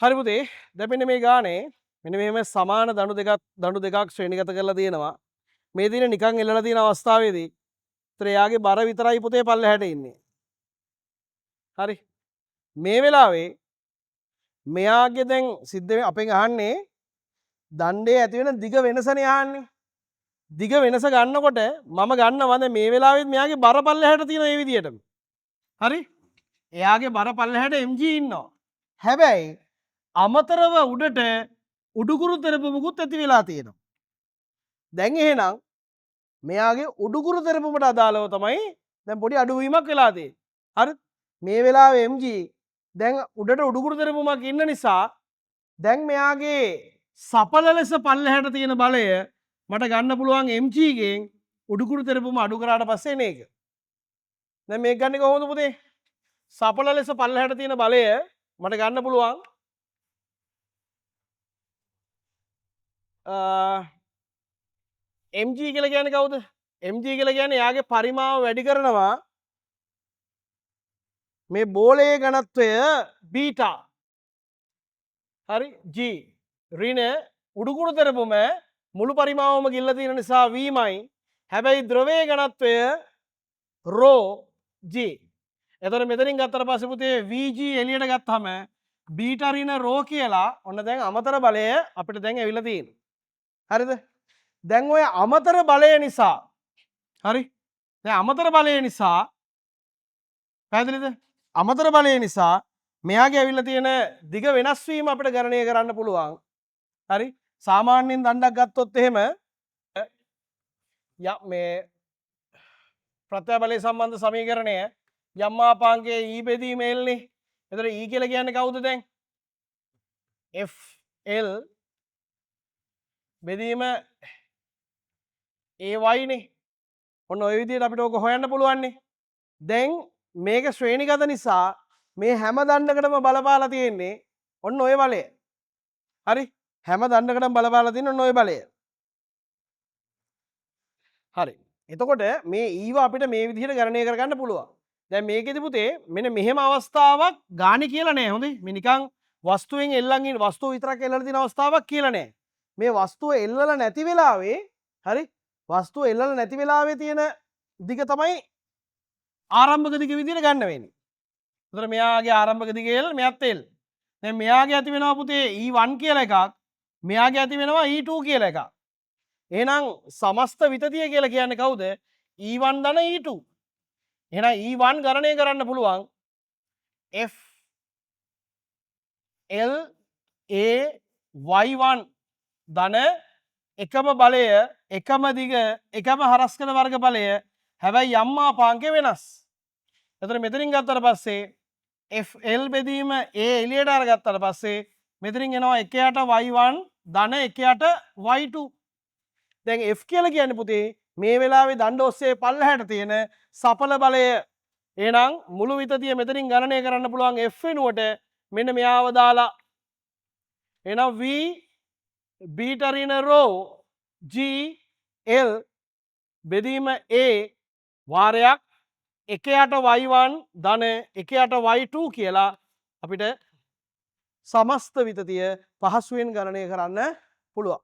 හරි පුතේ දැන් මෙන්න මේ ගානේ මෙන්න මෙහෙම සමාන දණු දෙකක් ශ්‍රේණිගත කරලා තියෙනවා. මේ දින නිකන් එල්ලලා තියෙන අවස්ථාවේදී ඒතර එයාගේ බර විතරයි පුතේ පල්ලෙහාට ඉන්නේ. හරි. මේ වෙලාවේ මෙයාගේ දැන් සිද්ධ අපෙන් අහන්නේ දණ්ඩේ ඇති වෙන දිග වෙනසනේ අහන්නේ. දිග වෙනස ගන්නකොට මම ගන්නවා දැන් මේ වෙලාවෙත් මෙයාගේ බර පල්ලෙහාට තියෙන මේ විදිහටම. හරි. එයාගේ බර පල්ලෙහාට mg ඉන්නවා. හැබැයි අමතරව උඩට උඩුකුරු තෙරපුමකුත් ඇති වෙලා තියෙනවා. දැන් එහෙනම් මෙයාගේ උඩුකුරු තෙරපුමට අදාළව තමයි දැන් පොඩි අඩුවීමක් වෙලා තියෙන්නේ. හරි. මේ වෙලාවේ mg දැන් උඩට උඩුකුරු තෙරපුමක් ඉන්න නිසා දැන් මෙයාගේ සපල ලෙස පල්ලෙහාට තියෙන බලය මට ගන්න පුළුවන් mg ගෙන් උඩුකුරු තෙරපුම අඩු කරාට පස්සේ එන එක. දැන් මේක ගන්නේ කොහොමද පුතේ? සපල ලෙස පල්ලෙහාට තියෙන බලය මට ගන්න පුළුවන් mg කියලා කියන්නේ කවුද? mg කියලා කියන්නේ යාගේ පරිමාව වැඩි කරනවා මේ බෝලයේ ඝනත්වය බීටා. හරි g ඍණ උඩුකුරු තෙරපුම මුළු පරිමාවම ගිල්ල තියෙන නිසා v මයි. හැබැයි ද්‍රවයේ ඝනත්වය රෝ g. එතකොට මෙතනින් ගත්තට පස්සේ පුතේ vg එළියට ගත්තාම බීටා ඍණ රෝ කියලා ඔන්න දැන් අමතර බලය අපිට දැන් ඇවිල්ලා තියෙනවා. හරිද? දැන් ඔය අමතර බලය නිසා හරි? දැන් අමතර බලය නිසා පැහැදිලිද? අමතර බලය නිසා මෙයාගේ ඇවිල්ලා තියෙන දිග වෙනස් වීම අපිට ගණනය කරන්න පුළුවන්. හරි? සාමාන්‍යයෙන් දණ්ඩක් ගත්තොත් එහෙම මේ ප්‍රත්‍ය බලය සම්බන්ධ සමීකරණය යම් මාපාංකයේ E බෙදීම L නේ. එතකොට E කියලා කියන්නේ කවුද දැන්? FL බෙදීම AY නේ. ඔන්න ඔය විදිහට අපිට ඕක හොයන්න පුළුවන් නේ. දැන් මේක ශ්‍රේණිගත නිසා මේ හැම දණ්ඩකටම බලපාලා තියෙන්නේ ඔන්න ඔය බලය. හරි? හැම දණ්ඩකටම බලපාලා තියෙන්නේ ඔන්න ඔය බලය. හරි. එතකොට මේ ඊව අපිට මේ විදිහට ගණනය කරගන්න පුළුවන්. දැන් මේකෙදි පුතේ මෙන්න මෙහෙම අවස්ථාවක් ගානේ කියලා නෑ. හොඳේ. මේ නිකන් වස්තුවෙන් එල්ලන් ඉන්න වස්තුව විතරක් එල්ලලා තියෙන අවස්ථාවක් කියලා නෑ. මේ වස්තුව එල්ලලා නැති වෙලාවේ හරි? වස්තුව එල්ලලා නැති වෙලාවේ තියෙන දිග තමයි ආරම්භක දිග විදිහට ගන්න වෙන්නේ. එතකොට මෙයාගේ ආරම්භක දිග L මෙයත් L. දැන් මෙයාගේ ඇති වෙනවා පුතේ E1 කියලා එකක්. මෙයාගේ ඇති වෙනවා E2 කියලා එකක්. එහෙනම් සමස්ත විතතිය කියලා කියන්නේ කවුද? E1 ධන E2. එහෙනම් E1 ගණනය කරන්න පුළුවන් F L A Y1 ධන එකම බලය එකම දිග එකම හරස්කඩ වර්ග බලය හැබැයි යම් මාපාංකය වෙනස්. එතකොට මෙතනින් ගත්තට පස්සේ FL බෙදීම A එළියට අරගත්තට පස්සේ මෙතනින් එනවා 1යට Y1 ධන 1යට Y2. දැන් F කියලා කියන්නේ පුතේ මේ වෙලාවේ දණ්ඩ ඔස්සේ පල්ලෙහාට තියෙන සපල බලය. එහෙනම් මුළු විතතිය මෙතනින් ගණනය කරන්න පුළුවන් F වෙනුවට මෙන්න මෙයාව දාලා එහෙනම් V බීටා ඍණ රෝ G L බෙදීම A වාරයක් 1යට Y1 ධන 1යට Y2 කියලා අපිට සමස්ත විතතිය පහසුවෙන් ගණනය කරන්න පුළුවන්.